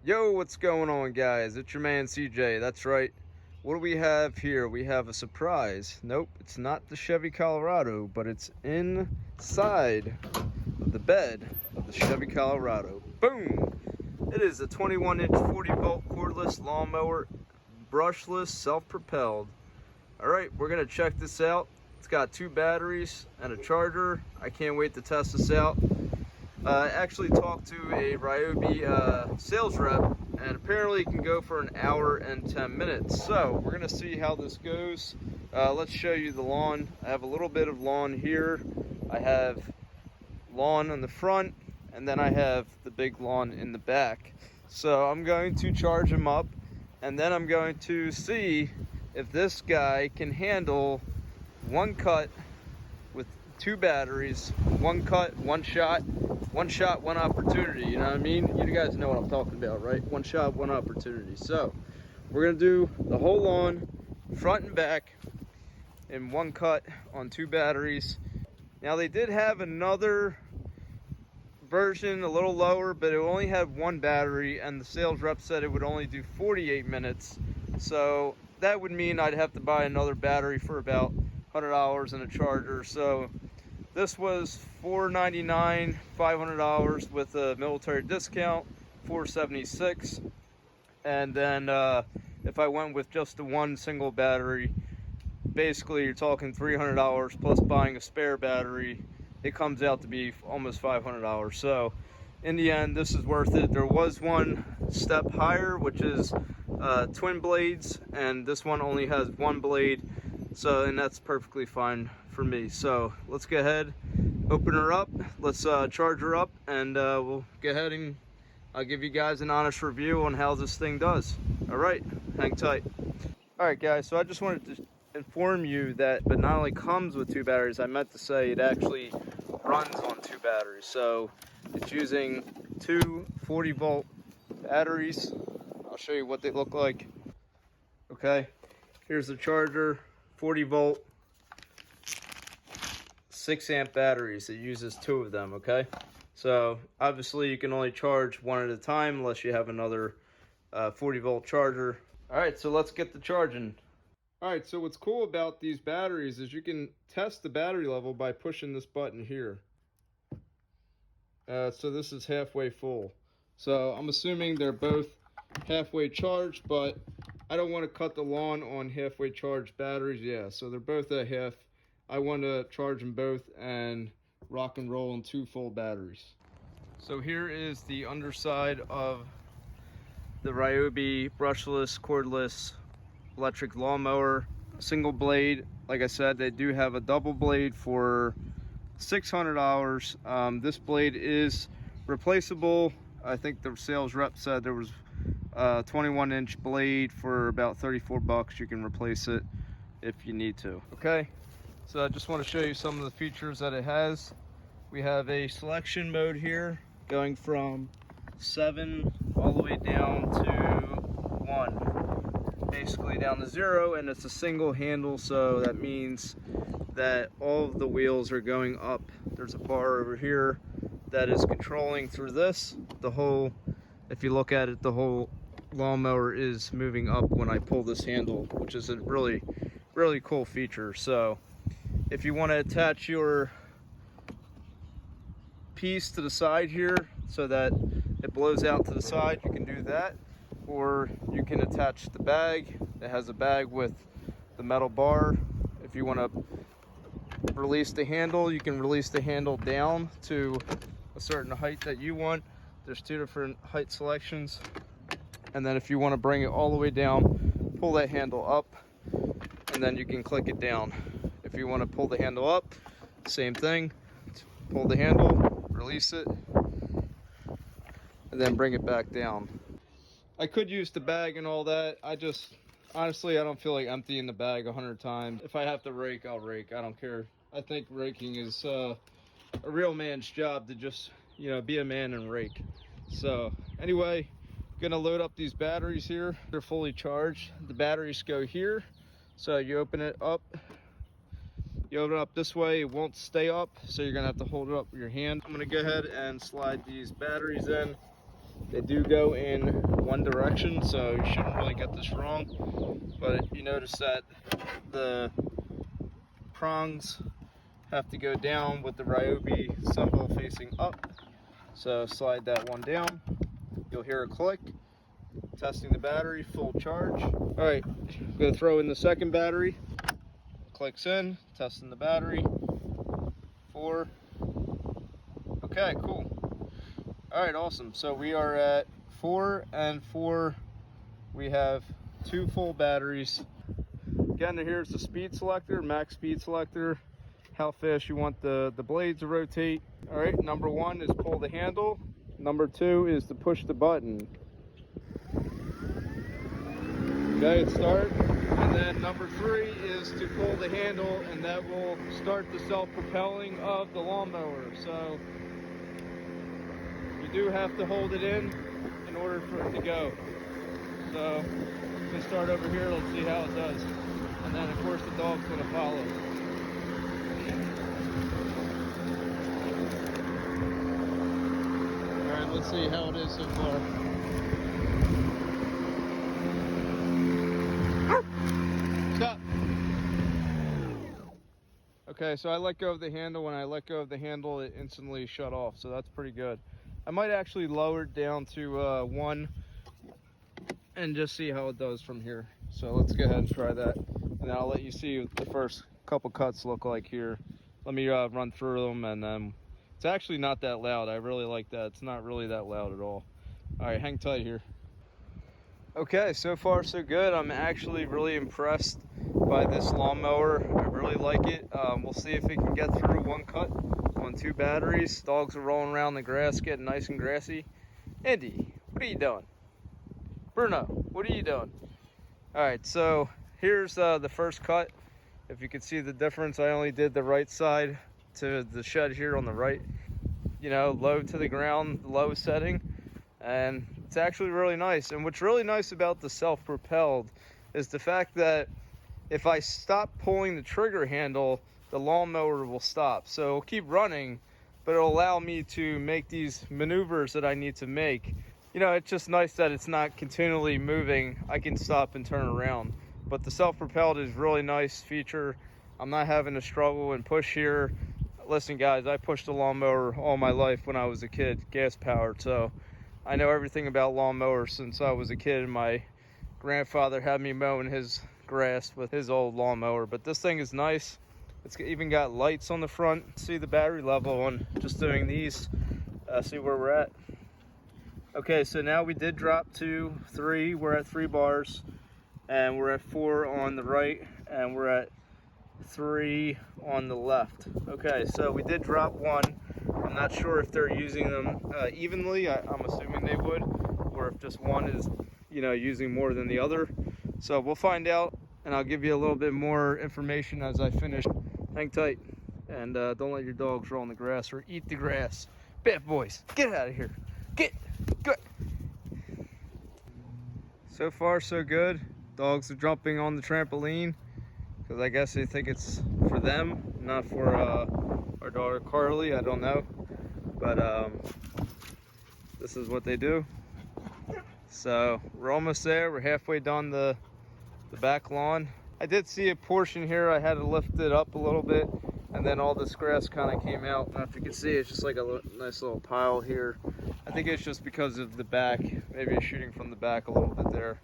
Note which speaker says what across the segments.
Speaker 1: Yo, what's going on, guys? It's your man CJ. That's right. What do we have here? We have a surprise. Nope, it's not the Chevy Colorado, but it's inside of the bed of the Chevy Colorado. Boom! It is a 21-inch 40-volt cordless lawnmower, brushless, self-propelled. All right, we're gonna check this out. It's got 2 batteries and a charger. I can't wait to test this out. I actually talked to a Ryobi sales rep, and apparently it can go for an hour and 10 minutes. So we're gonna see how this goes. Let's show you the lawn. I have a little bit of lawn here. I have lawn on the front, and then I have the big lawn in the back. So I'm going to charge them up, and then I'm going to see if this guy can handle one cut with 2 batteries, one cut, one shot, one opportunity. You know what I mean? You guys know what I'm talking about, right? One shot, one opportunity. So we're gonna do the whole lawn, front and back, in one cut on 2 batteries. Now they did have another version a little lower, but it only had 1 battery, and the sales rep said it would only do 48 minutes. So that would mean I'd have to buy another battery for about $100 and a charger. So this was $499, $500 with a military discount, $476. And then if I went with just the 1 single battery, basically you're talking $300 plus buying a spare battery. It comes out to be almost $500. So in the end, this is worth it. There was one step higher, which is twin blades, and this one only has 1 blade. So, and that's perfectly fine for me. So let's go ahead, open her up, let's charge her up, and we'll go ahead and I'll give you guys an honest review on how this thing does. All right, hang tight. All right, guys, so I just wanted to inform you that it not only comes with 2 batteries, I meant to say it actually runs on 2 batteries. So it's using 2 40-volt batteries. I'll show you what they look like. Okay, here's the charger. 40-volt, 6-amp batteries. It uses 2 of them, okay? So obviously you can only charge 1 at a time unless you have another 40-volt charger. All right, so let's get the charging. All right, so what's cool about these batteries is you can test the battery level by pushing this button here. So this is halfway full. So I'm assuming they're both halfway charged, but I don't want to cut the lawn on halfway charged batteries. Yeah, so they're both at half. I want to charge them both and rock and roll on 2 full batteries. So here is the underside of the Ryobi brushless cordless electric lawnmower. Single blade. Like I said, they do have a double blade for $600. This blade is replaceable. I think the sales rep said there was a 21-inch blade for about 34 bucks. You can replace it if you need to. Okay, so I just want to show you some of the features that it has. We have a selection mode here going from 7 all the way down to 1, basically down to 0, and it's a single handle, so that means that all of the wheels are going up. There's a bar over here that is controlling through this. The whole, if you look at it, the whole lawnmower is moving up when I pull this handle, which is a really cool feature. So if you want to attach your piece to the side here so that it blows out to the side, you can do that, or you can attach the bag. It has a bag with the metal bar. If you want to release the handle, you can release the handle down to a certain height that you want. There's 2 different height selections. And then if you want to bring it all the way down, pull that handle up, and then you can click it down. If you want to pull the handle up, same thing. Pull the handle, release it, and then bring it back down. I could use the bag and all that. Honestly, I don't feel like emptying the bag 100 times. If I have to rake, I'll rake. I don't care. I think raking is a real man's job, to just, you know, be a man and rake. So anyway, gonna load up these batteries here. They're fully charged. The batteries go here. So you open it up. You open it up this way, it won't stay up, so you're gonna have to hold it up with your hand. I'm gonna go ahead and slide these batteries in. They do go in one direction, so you shouldn't really get this wrong. But you notice that the prongs have to go down with the Ryobi symbol facing up. So slide that one down. You'll hear a click. Testing the battery, full charge. All right, I'm gonna throw in the second battery. Clicks in, testing the battery. 4. Okay, cool. All right, awesome. So we are at 4 and 4. We have 2 full batteries. Again, here's the speed selector, max speed selector, how fast you want the blades to rotate. All right, number 1 is pull the handle. Number 2 is to push the button. Okay, it start. And then number 3 is to pull the handle, and that will start the self-propelling of the lawnmower. So you do have to hold it in order for it to go. So I'm gonna start over here, let's see how it does. And then of course the dog's gonna follow. All right, let's see how it is so far. Stop. Okay, so I let go of the handle. When I let go of the handle, it instantly shut off, so that's pretty good. I might actually lower it down to 1 and just see how it does from here. So let's go ahead and try that, and then I'll let you see what the first couple cuts look like here. Let me run through them, and it's actually not that loud. I really like that. It's not really that loud at all. All right, hang tight here. Okay, so far so good. I'm actually really impressed by this lawnmower. I really like it. We'll see if it can get through 1 cut on 2 batteries. Dogs are rolling around the grass, getting nice and grassy. Andy, what are you doing? Bruno, what are you doing? All right, so here's the first cut. If you can see the difference, I only did the right side to the shed here on the right. You know, low to the ground, low setting. And it's actually really nice. And what's really nice about the self-propelled is the fact that if I stop pulling the trigger handle, the lawnmower will stop. So it'll keep running, but it'll allow me to make these maneuvers that I need to make. You know, it's just nice that it's not continually moving. I can stop and turn around. But the self-propelled is really nice feature. I'm not having to struggle and push here. Listen guys, I pushed a lawnmower all my life when I was a kid, gas powered. So I know everything about lawnmowers since I was a kid, and my grandfather had me mowing his grass with his old lawnmower. But this thing is nice. It's even got lights on the front. See the battery level on just doing these. See where we're at. Okay, so now we did drop to 3. We're at 3 bars, and we're at 4 on the right, and we're at 3 on the left. Okay, so we did drop 1. I'm not sure if they're using them evenly. I'm assuming they would, or if just one is, you know, using more than the other. So we'll find out, and I'll give you a little bit more information as I finish. Hang tight, and don't let your dogs roll in the grass or eat the grass. Bad boys, get out of here. Get. So far, so good. Dogs are jumping on the trampoline because I guess they think it's for them, not for our daughter Carly. I don't know, but this is what they do. So we're almost there. We're halfway down the back lawn. I did see a portion here. I had to lift it up a little bit, and then all this grass kind of came out. I don't know if you can see, it's just like a nice little pile here. I think it's just because of the back. Maybe it's shooting from the back a little bit there.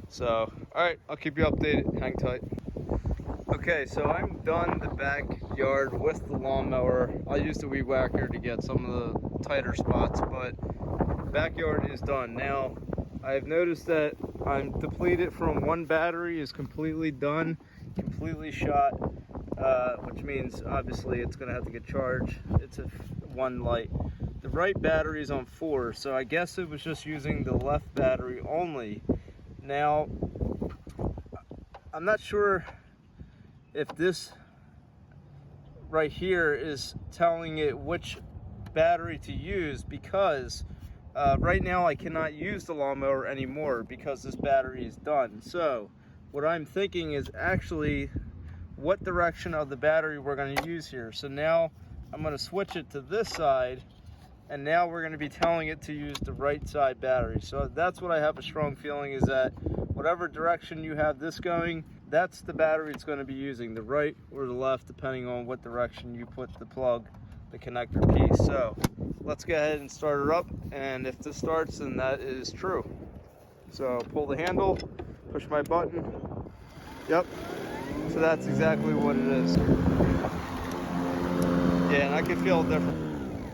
Speaker 1: So, all right, I'll keep you updated. Hang tight. Okay, so I'm done the backyard with the lawnmower. I'll use the weed whacker to get some of the tighter spots, but backyard is done. Now, I've noticed that I'm depleted from 1 battery is completely done, completely shot, which means obviously it's gonna have to get charged. It's a 1 light. The right battery is on 4, so I guess it was just using the left battery only. Now, I'm not sure if this right here is telling it which battery to use, because right now I cannot use the lawnmower anymore because this battery is done. So what I'm thinking is actually what direction of the battery we're going to use here. So now I'm going to switch it to this side, and now we're going to be telling it to use the right side battery. So that's what I have a strong feeling, is that whatever direction you have this going, that's the battery it's going to be using, the right or the left, depending on what direction you put the plug, the connector piece. So let's go ahead and start her up, and if this starts, then that is true. So pull the handle, push my button. Yep, so that's exactly what it is. Yeah, and I can feel it different.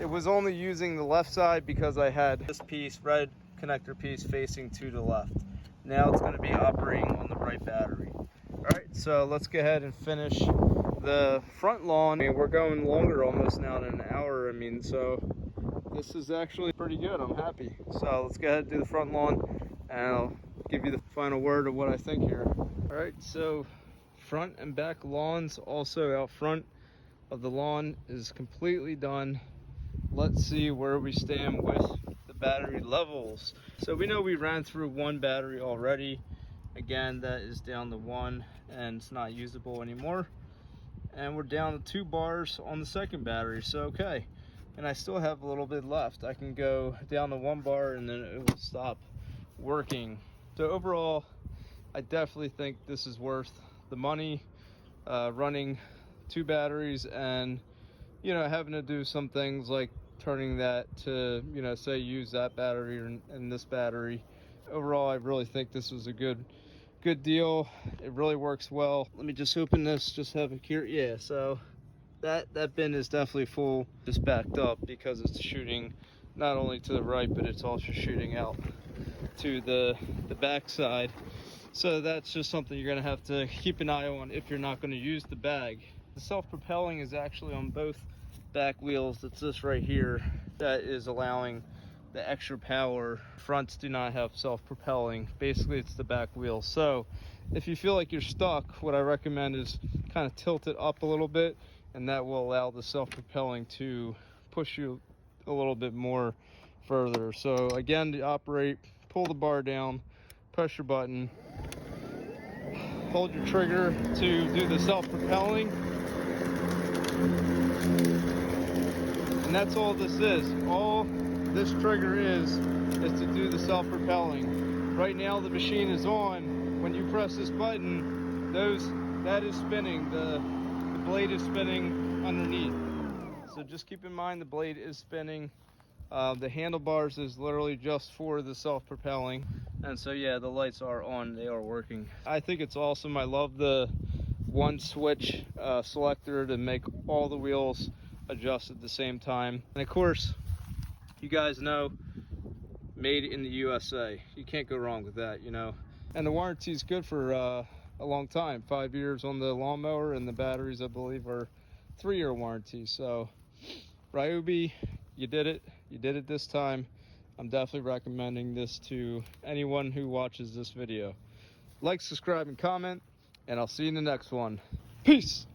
Speaker 1: It was only using the left side because I had this piece, red connector piece, facing to the left. Now it's going to be operating on the right battery. All right, so let's go ahead and finish the front lawn. I mean, we're going longer almost now than an hour. I mean, so this is actually pretty good. I'm happy. So let's go ahead and do the front lawn, and I'll give you the final word of what I think here. All right, so front and back lawns, also out front of the lawn, is completely done. Let's see where we stand with the battery levels. So we know we ran through one battery already. Again, that is down to 1 and it's not usable anymore. And we're down to 2 bars on the second battery, so okay. And I still have a little bit left. I can go down to 1 bar and then it will stop working. So overall, I definitely think this is worth the money, running 2 batteries and, you know, having to do some things like turning that to, you know, say use that battery and this battery. Overall, I really think this was a good deal. It really works well. Let me just open this, just have it here. Yeah, so that bin is definitely full, just backed up because it's shooting not only to the right, but it's also shooting out to the back side. So that's just something you're gonna have to keep an eye on if you're not gonna use the bag. The self-propelling is actually on both back wheels. It's this right here that is allowing the extra power. Fronts do not have self-propelling. Basically, it's the back wheel. So if you feel like you're stuck, what I recommend is kind of tilt it up a little bit, and that will allow the self-propelling to push you a little bit more further. So again, to operate, pull the bar down, push your button, hold your trigger to do the self-propelling, and that's all this is. All this trigger is to do the self-propelling. Right now the machine is on. When you press this button, that is spinning. The blade is spinning underneath. So just keep in mind the blade is spinning. The handlebars is literally just for the self-propelling. And so yeah, the lights are on, they are working. I think it's awesome. I love the one switch selector to make all the wheels adjust at the same time. And of course, you guys know, made in the USA. You can't go wrong with that, you know. And the warranty is good for a long time, 5 years on the lawnmower, and the batteries, I believe, are 3-year warranty. So Ryobi, you did it this time. I'm definitely recommending this to anyone who watches this video. Like, subscribe, and comment, and I'll see you in the next one. Peace.